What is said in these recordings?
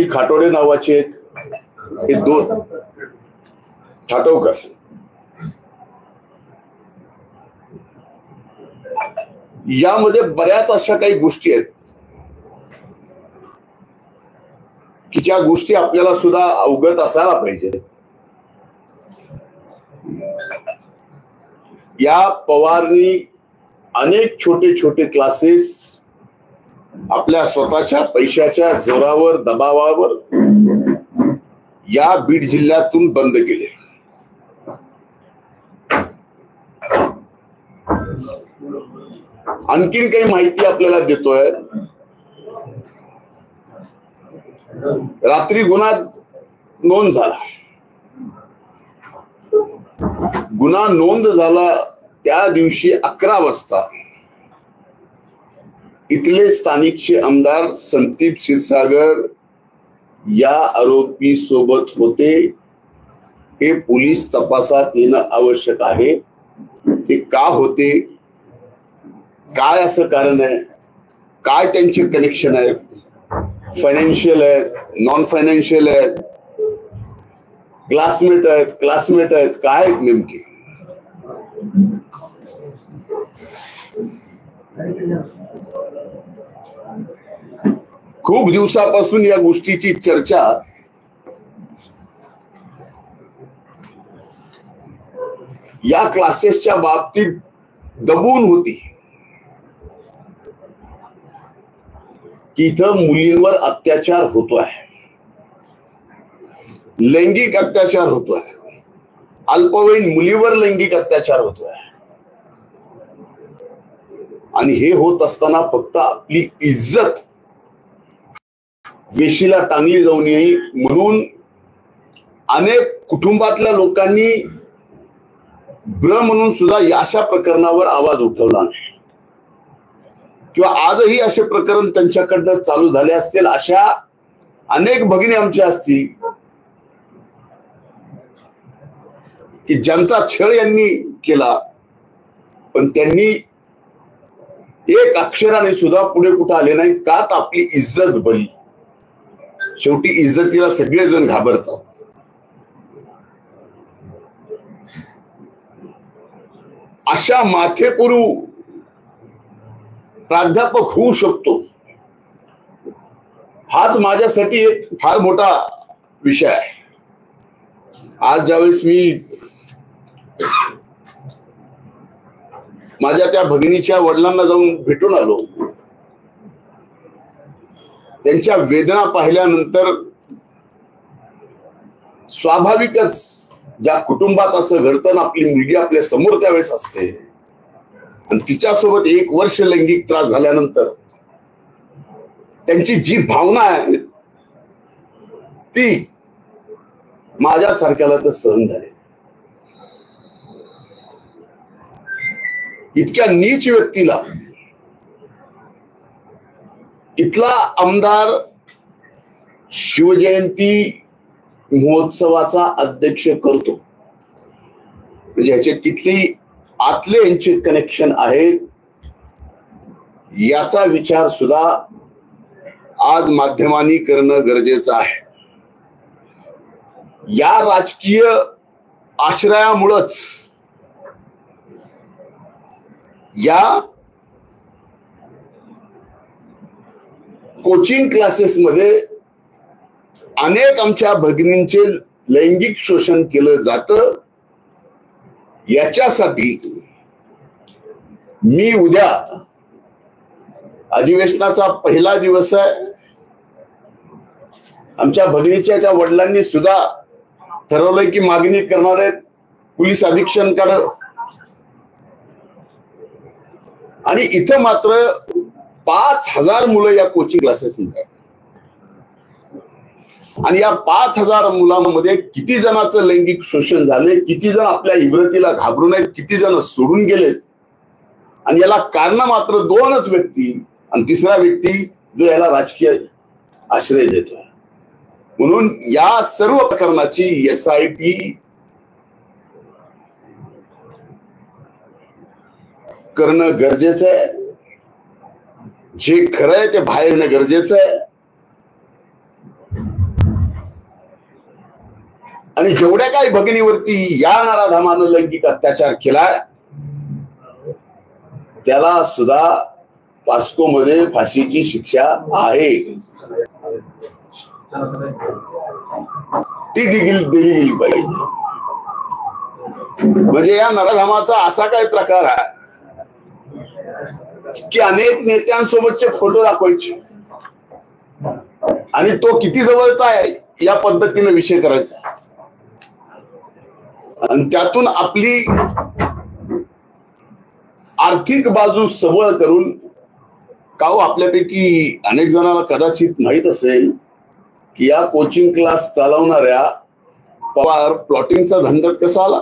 खाटोडे नावाचे एक हे दोन खाटोकर यामध्ये बऱ्याच अशा काही गोष्टी आहेत की ज्या गोष्टी आपल्याला सुद्धा अवगत असायला पाहिजे. या पवारनी अनेक छोटे छोटे क्लासेस आपल्या स्वतःच्या पैशाच्या जोरावर दबावावर या बीड जिल्ह्यातून बंद केले. आणखीन काही माहिती आपल्याला देतोय. रात्री गुन्हा नोंद झाला. गुन्हा नोंद झाला त्या दिवशी 11 वाजता इथले स्थानिकचे आमदार संदीप क्षीरसागर या आरोपी सोबत होते. हे पोलीस तपासात येणं आवश्यक आहे. ते का होते, काय असं कारण आहे, काय त्यांचे कनेक्शन आहेत, फायनान्शियल आहेत, नॉन फायनान्शियल आहेत, क्लासमेट आहेत, काय आहेत नेमके. खूप दिवसापासून या गोष्टीची चर्चा या क्लासेसच्या बाबतीत दबून होती की इथं मुलींवर अत्याचार होतोय, लैंगिक अत्याचार होतोय, अल्पवयीन मुलीवर लैंगिक अत्याचार होतोय. आणि हे होत असताना फक्त आपली इज्जत वेशीला टांगली जाऊ नये म्हणून अनेक कुटुंबातल्या लोकांनी ब्र म्हणून सुद्धा अशा प्रकरणावर आवाज उठवला नाही. किंवा आजही असे प्रकरण त्यांच्याकडनं चालू झाले असतील. अशा अनेक भगिनी आमच्या असतील की ज्यांचा छळ यांनी केला, पण त्यांनी एक अक्षराने सुद्धा पुढे कुठे आले नाहीत. का तर आपली इज्जत बरी. शेवटी इज्जतीला सगळेजण घाबरतात. अशा माथेपुरू प्राध्यापक होऊ शकतो, हाच माझ्यासाठी एक फार मोठा विषय आहे. आज ज्यावेळेस मी माझ्या त्या भगिनीच्या वडिलांना जाऊन भेटून आलो, त्यांच्या वेदना पाहिल्यानंतर स्वाभाविकच ज्या कुटुंबात असं घडतं, आपली मुलगी आपल्या समोर त्यावेळेस असते आणि तिच्यासोबत 1 वर्ष लैंगिक त्रास झाल्यानंतर त्यांची जी भावना आहे ती माझ्यासारख्याला तर सहन झाली. इतक्या नीच व्यक्तीला इथला आमदार शिवजयंती महोत्सवाचा अध्यक्ष करतो, म्हणजे ह्याचे किती आतले यांचे कनेक्शन आहेत याचा विचार सुद्धा आज माध्यमांनी करणं गरजेचं आहे. या राजकीय आश्रयामुळेच या कोचिंग क्लासेस मध्ये अनेक आमच्या भगिनींचे लैंगिक शोषण केलं जातं. याच्यासाठी मी उद्या अधिवेशनाचा पहिला दिवस आहे. आमच्या भगिनीच्या त्या वडिलांनी सुद्धा ठरवलंय की मागणी करणार आहेत पोलीस अधीक्षकांकडे. आणि इथं मात्र 5000 मुलं या कोचिंग क्लासेस मध्ये, आणि या 5000 मुलांमध्ये किती जणांचं लैंगिक शोषण झाले, किती जण आपल्या इब्रतीला घाबरून आहेत, किती जण सोडून गेलेत. आणि याला कारण मात्र 2च व्यक्ती, आणि तिसरा व्यक्ती जो याला राजकीय आश्रय देतो. म्हणून या सर्व प्रकरणाची SIT करणं गरजेचं आहे. जे खरं आहे ते बाहेर येणं गरजेचं आहे. आणि जेवढ्या काही भगिनीवरती या नराधमानं लैंगिक अत्याचार केलाय त्याला सुद्धा पॉस्कोमध्ये फाशीची शिक्षा आहे, ती दिली गेली पाहिजे. म्हणजे या नराधमाचा असा काही प्रकार आहे की अनेक नेत्यांसोबतचे फोटो दाखवायचे आणि तो किती जवळचा आहे या पद्धतीने विषय करायचा आणि त्यातून आपली आर्थिक बाजू सबळ करून का हो आपल्यापैकी अनेक जणांना कदाचित माहित असेल की या कोचिंग क्लास चालवणाऱ्या पवार प्लॉटिंगचा धंद्यात कसा आला.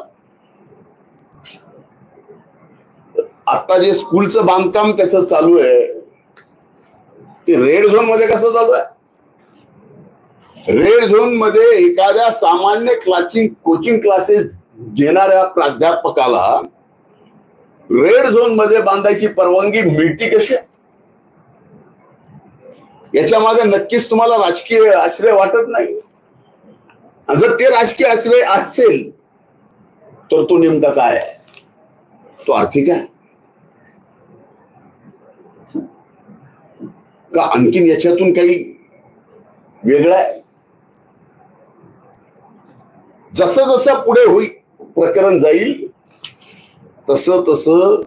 आता जे स्कूलचं बांधकाम त्याचं चालू आहे ते रेड झोन मध्ये कसं चालू आहे. रेड झोन मध्ये एखाद्या सामान्य कोचिंग क्लासेस घेणाऱ्या प्राध्यापकाला रेड झोन मध्ये बांधायची परवानगी मिळती कशी. याच्या मागे नक्कीच तुम्हाला राजकीय आश्रय वाटत नाही. जर ते राजकीय आश्रय असेल तर तो नेमका काय आहे, तो आर्थिक आहे का आणखीन याच्यातून काही वेगळं आहे. जसं जसं पुढे होईल प्रकरण जाईल तसं तसं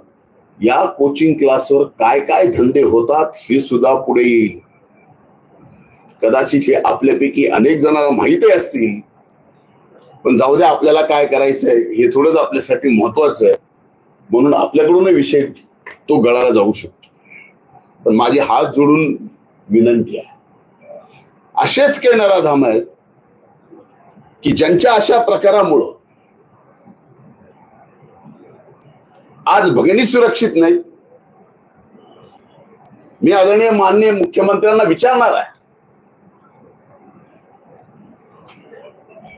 या कोचिंग क्लासवर काय काय धंदे होतात हे सुद्धा पुढे येईल. कदाचित हे आपल्यापैकी अनेक जणांना माहिती असतील पण जाऊ द्या, आपल्याला काय करायचंय हे थोडंच आपल्यासाठी महत्वाचं आहे म्हणून आपल्याकडून विषय तो गळाला जाऊ शकतो. पण माझी हात जोडून विनंती आहे, असेच काही नराधम आहेत की ज्यांच्या अशा प्रकारामुळं आज भगिनी सुरक्षित नाही. मी आदरणीय माननीय मुख्यमंत्र्यांना विचारणार आहे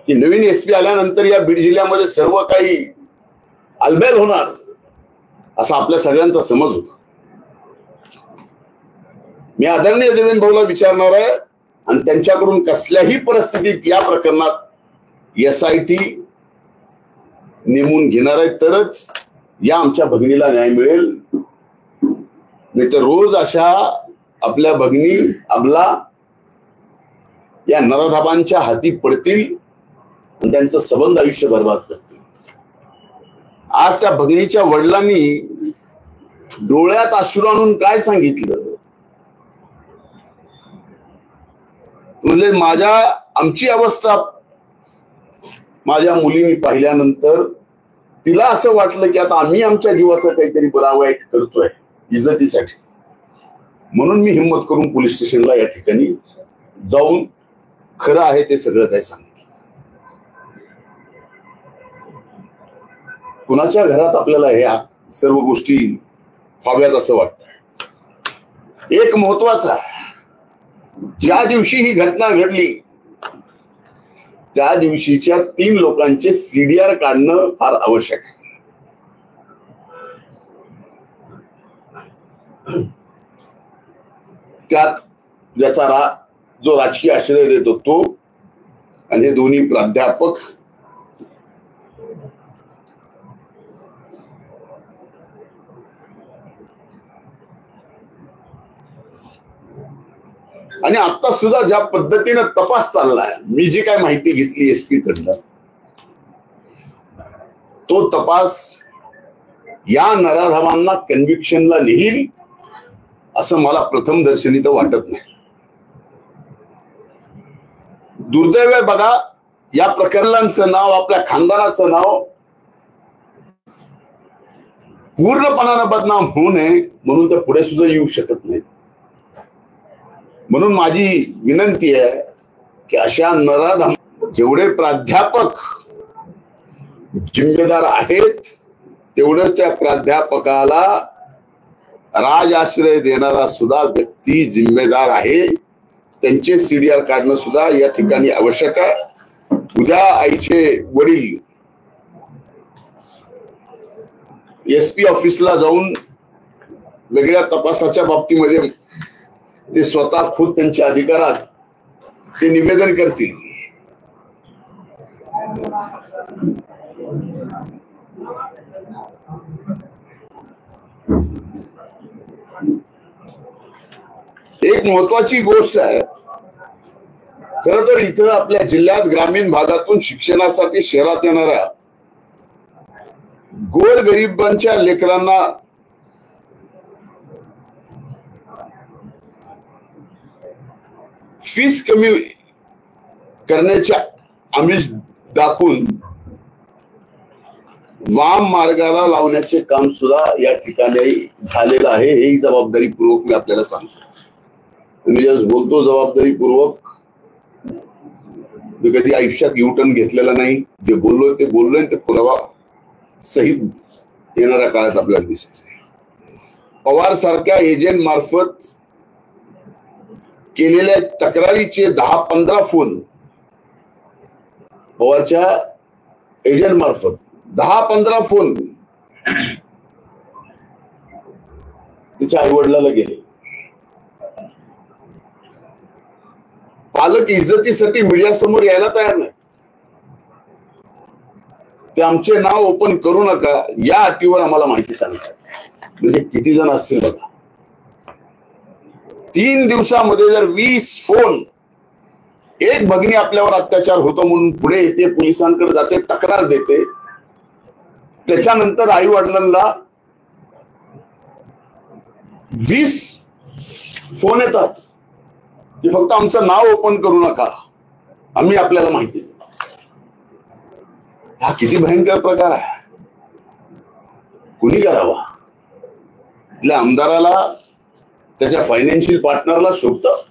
की नवीन एसपी आल्यानंतर या बीड जिल्ह्यामध्ये सर्व काही अलबेल होणार असा आपल्या सगळ्यांचा समज होता. मी आदरणीय देवेंद्र भाऊला विचारणार आहे आणि त्यांच्याकडून कसल्याही परिस्थितीत या प्रकरणात SIT नेमून घेणार आहे तरच या आमच्या भगिनीला न्याय मिळेल. नाही तर रोज अशा आपल्या भगिनी अबला या नराधमांच्या हाती पडतील आणि त्यांचं सबंध आयुष्य बर्बाद करतील. आज त्या भगिनीच्या वडिलांनी डोळ्यात अश्रू आणून काय सांगितलं म्हणजे आमची अवस्था माझ्या मुलीने पाहिल्यानंतर तिला असं वाटलं की आता आम्ही आमच्या जीवाचं काहीतरी बरा वाईट करतोय इज्जतीसाठी म्हणून मी हिंमत करून पोलीस स्टेशनला या ठिकाणी जाऊन खरं आहे ते सगळं काही सांगितलं. कुणाच्या घरात आपल्याला ह्या सर्व गोष्टी व्हाव्यात असं वाटतं. एक महत्वाचं आहे, ज्या दिवशी ही घटना घडली त्या दिवशीच्या 3 लोकांचे CDR काढणं फार आवश्यक आहे. त्यात ज्याचा जो राजकीय आश्रय देतो तो आणि हे दोन्ही प्राध्यापक आणि आता सुद्धा ज्या पद्धतीने तपास चाललाय, मी जी काय माहिती घेतली SP कडनं तो तपास या नराधमांना कन्व्हिक्शनला नेईल असं मला प्रथम दर्शनी तर वाटत नाही. दुर्दैव आहे बघा, या प्रकरणांचं नाव आपल्या खानदानाचं नाव पूर्णपणानं बदनाम होऊ नये म्हणून ते पुढे सुद्धा येऊ शकत नाही. म्हणून माझी विनंती आहे की अशा नराधम जेवढे प्राध्यापक जिम्मेदार आहेत तेवढंच त्या प्राध्यापकाला राजआश्रय देणारा सुद्धा व्यक्ती जिम्मेदार आहे. त्यांचे CDR काढणं सुद्धा या ठिकाणी आवश्यक आहे. उद्या आईचे वडील SP ऑफिसला जाऊन वेगळ्या तपासाच्या बाबतीमध्ये ते स्वतः खुद त्यांच्या अधिकारात ते निवेदन करतील. एक महत्वाची गोष्ट आहे, खर तर इथं आपल्या जिल्ह्यात ग्रामीण भागातून शिक्षणासाठी शहरात येणाऱ्या गोरगरिबांच्या लेकरांना फीस कमी करण्याच्या आमिष दाखवून वाम मार्गाला लावण्याचे काम सुद्धा या ठिकाणी झालेलं आहे. ही जबाबदारीपूर्वक मी आपल्याला सांगतो. मी जस्ट बोलतो जबाबदारीपूर्वक, मी कधी आयुष्यात युटर्न घेतलेला नाही. जे बोललोय ते बोललोय, ते पुरावा सहित येणाऱ्या काळात आपल्याला दिसेल. पवार सारख्या एजंट मार्फत केलेल्या तक्रारीचे 10-15 फोन, पवारच्या एजंट मार्फत 10-15 फोन तिच्या आईवडिलाला गेले. पालक इज्जतीसाठी मीडिया समोर यायला तयार नाही. ते आमचे नाव ओपन करू नका या अटीवर आम्हाला माहिती सांगतात. म्हणजे किती जण असतील बघा. 3 दिवसामध्ये जर 20 फोन, एक भगिनी आपल्यावर अत्याचार होतो म्हणून पुढे येते, पोलिसांकडे जाते, तक्रार देते, त्याच्यानंतर आई वडिलांना 20 फोन येतात की फक्त आमचं नाव ओपन करू नका, आम्ही आपल्याला माहिती देतो. हा किती भयंकर प्रकार आहे. कुणी करावा? आपल्या आमदाराला, त्याच्या फायनान्शियल पार्टनरला शोभतं.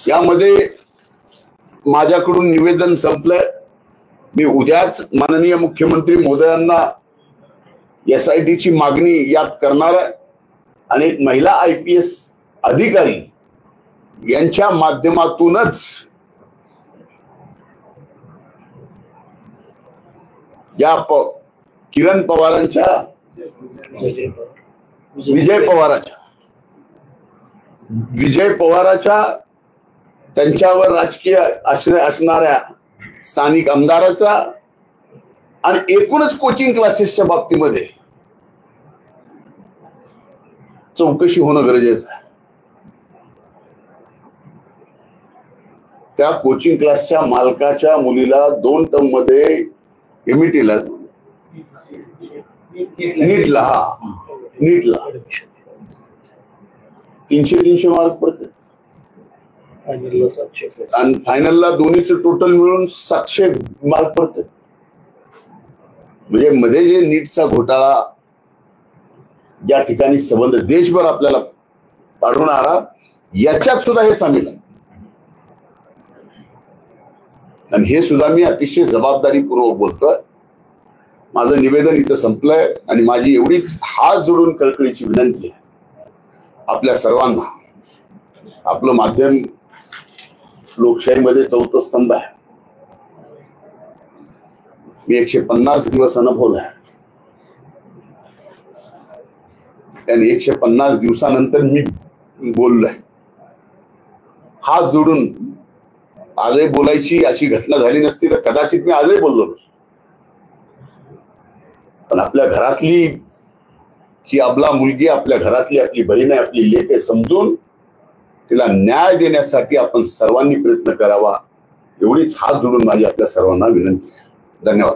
यामध्ये माझ्याकडून निवेदन संपलंय. मी उद्याच माननीय मुख्यमंत्री महोदयांना SIT ची मागणी यात करणार आहे आणि एक महिला IPS अधिकारी यांच्या माध्यमातूनच या किरण पवारांच्या, विजय पवाराच्या त्यांच्यावर राजकीय आश्रय असणाऱ्या स्थानिक आमदाराचा आणि एकूणच कोचिंग क्लासेसच्या बाबतीमध्ये चौकशी होणं गरजेचं आहे. त्या कोचिंग क्लासच्या मालकाच्या मुलीला 2 टर्म मध्ये MIT ला, नीटला 300 मार्क पडतात आणि फायनलला दोन्हीचं टोटल मिळून 700 मार्क पडतात. म्हणजे मध्ये जे नीटचा घोटाळा ज्या ठिकाणी संबंध देशभर आपल्याला पाडून आला, याच्यात सुद्धा हे सामील आहे. आणि हे सुद्धा मी अतिशय जबाबदारीपूर्वक बोलतोय. माझं निवेदन इथं संपलंय आणि माझी एवढीच हात जोडून कळकळीची विनंती आहे आपल्या सर्वांना. आपलं माध्यम लोकशाहीमध्ये 4थं स्तंभ आहे. मी 150 दिवस अनुभवलाय आणि 150 दिवसानंतर मी बोललोय. हात जोडून आजही बोलायची अशी घटना झाली नसती तर कदाचित मी आजही बोललो नसतो. पण आपल्या घरातली ही आपला मुलगी, आपल्या घरातली आपली बहीण आहे, आपली लेक आहे समजून तिला न्याय देण्यासाठी आपण सर्वांनी प्रयत्न करावा, एवढीच हात जोडून माझी आपल्या सर्वांना विनंती आहे. धन्यवाद.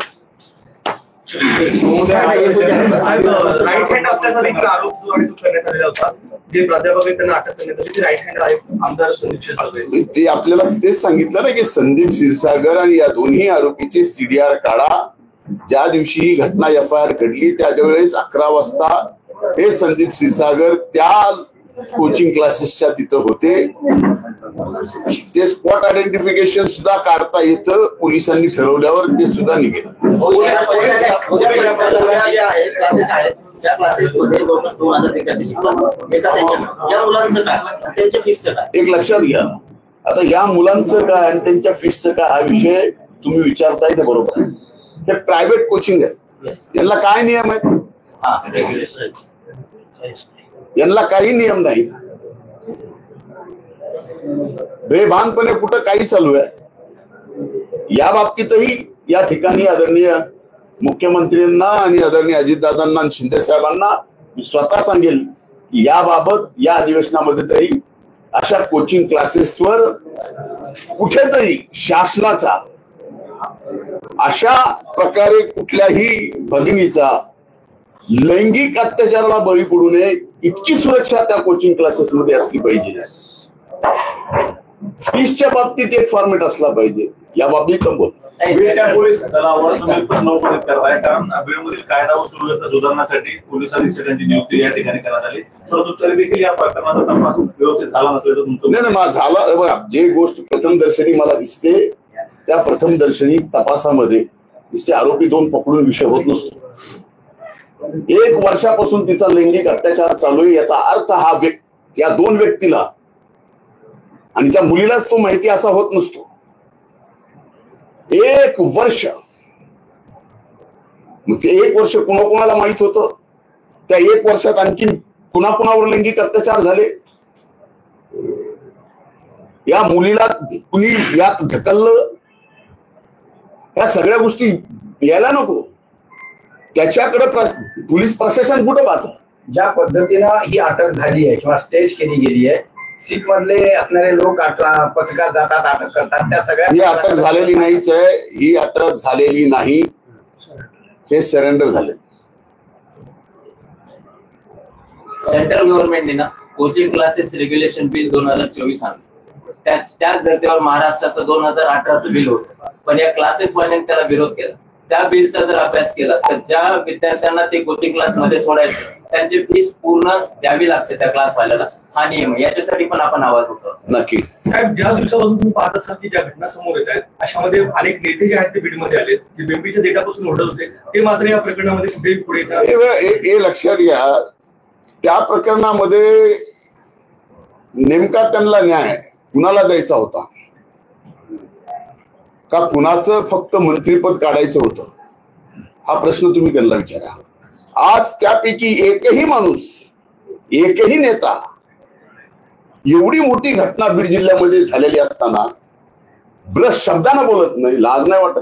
ते आपल्याला तेच सांगितलं ना की संदीप क्षीरसागर आणि या दोन्ही आरोपीचे CDR काढा. ज्या दिवशी ही घटना FIR घडली त्यावेळेस 11 वाजता हे संदीप क्षीरसागर त्या कोचिंग क्लासेसच्या तिथं होते. ते स्पॉट आयडेंटिफिकेशन सुद्धा काढता येतं पोलिसांनी ठरवल्यावर, ते सुद्धा निघेल. एक लक्षात घ्या, आता या मुलांचं काय आणि त्यांच्या फीसचं काय हा विषय तुम्ही विचारताय ते बरोबर आहे. हे प्रायव्हेट कोचिंग आहे, यांना काय नियम आहेत? यांना काही नियम नाही. बेभानपणे कुठं काही चालू आहे. या बाबतीतही या ठिकाणी आदरणीय मुख्यमंत्र्यांना आणि आदरणीय अजितदादांना आणि शिंदे साहेबांना मी स्वतः सांगेल की याबाबत या अधिवेशनामध्ये तरी अशा कोचिंग क्लासेसवर कुठेतरी शासनाचा अशा प्रकारे कुठल्याही भगिनीचा लैंगिक अत्याचाराला बळी पडू नये इतकी सुरक्षा त्या कोचिंग क्लासेसमध्ये असली पाहिजे. फीसच्या बाबतीत एक फॉर्मेट असला पाहिजे. या बाबतीत बोल पोलीस दलावर तुम्ही प्रश्न उपस्थित करताय, कारण बीडमधील कायदा व सुव्यवस्था सुधारण्यासाठी पोलीस अधीक्षकांची नियुक्ती या ठिकाणी करण्यात आली, परंतु तरी देखील या प्रकरणाचा तपास व्यवस्थित झाला नसल्याचं तुमचं नाही झाला. जे गोष्ट प्रथमदर्शनी मला दिसते त्या प्रथमदर्शनी तपासामध्ये दिसते आरोपी 2 पकडून विषय होत नसतो. 1 वर्षापासून तिचा लैंगिक अत्याचार चालू आहे याचा अर्थ हा या 2 व्यक्तीला आणि त्या मुलीलाच तो माहिती असा होत नसतो. 1 वर्ष, मग ते 1 वर्ष कुणाला माहित होतं? त्या 1 वर्षात आणखी कुणावर लैंगिक अत्याचार झाले? या मुलीला कुणी यात ढकललं? या सगळ्या गोष्टी यायला नको. त्याच्याकडे पोलीस प्रशासन कुठं पाहतं? ज्या पद्धतीनं ही अटक झाली आहे किंवा स्टेज केली गेली आहे, सीट मधले असणारे लोक पत्रकार जातात, अटक करतात, त्या सगळ्या ही अटक झालेली नाहीच आहे. ही अटक झालेली नाही, हे सरेंडर झाले. सेंट्रल गव्हर्नमेंटने ना कोचिंग क्लासेस रेग्युलेशन बिल 2024 आणलं. त्याच धर्तीवर महाराष्ट्राचं 2018चं बिल होतं, पण या क्लासेस वाल्यांनी त्याला विरोध केला. त्या बिलचा जर अभ्यास केला तर ज्या विद्यार्थ्यांना ते कोचिंग क्लास मध्ये सोडायचे त्यांची फीस पूर्ण द्यावी लागते त्या क्लासवाल्याला. हा नियम याच्यासाठी पण आपण आवाज उठवतो. नक्की साहेब, ज्या दिवसापासून तुम्ही पाहत असाल की ज्या घटना समोर येत आहेत अशामध्ये अनेक नेते जे आहेत ते बीडमध्ये आले, जे बेंबीच्या डेटापासून ओढत होते, ते मात्र या प्रकरणामध्ये कुठेही पुढे येतात. हे लक्षात घ्या, त्या प्रकरणामध्ये नेमका त्यांना न्याय कुणाला द्यायचा होता का कुणाचं फक्त मंत्रीपद काढायचं होतं? हा प्रश्न तुम्ही त्यांना विचारा. आज त्यापैकी एकही माणूस, एकही नेता एवढी मोठी घटना बीड जिल्ह्यामध्ये झालेली असताना ब्रश शब्दानं बोलत नाही. लाज नाही वाटत?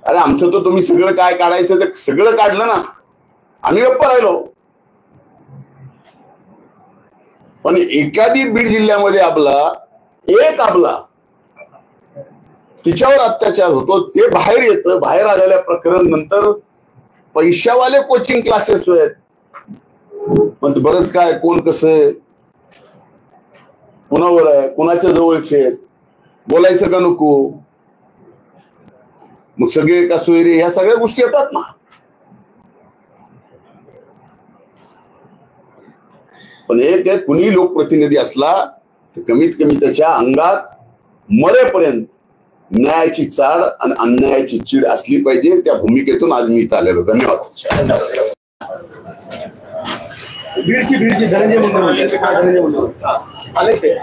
अरे आमचं तर तुम्ही सगळं काय काढायचं ते सगळं काढलं ना, आम्ही गप्प राहिलो. पण एखादी बीड जिल्ह्यामध्ये आपला तिच्यावर अत्याचार होतो, ते बाहेर येतं. बाहेर आलेल्या प्रकरण नंतर पैशावाले कोचिंग क्लासेस आहेत, पण बरंच काय कोण कसं आहे, कुणावर आहे, कुणाच्या जवळचे आहेत, बोलायचं का नको, मग सगळे का सोयरे, ह्या सगळ्या गोष्टी येतात ना. पण एक आहे, कुणी लोकप्रतिनिधी असला तर कमीत कमी त्याच्या अंगात मरेपर्यंत न्यायाची चाड आणि अन्यायाची चीड असली पाहिजे. त्या भूमिकेतून आज मी इथं आलेलो. धन्यवाद. बीडची धनंजय मुंडे आले ते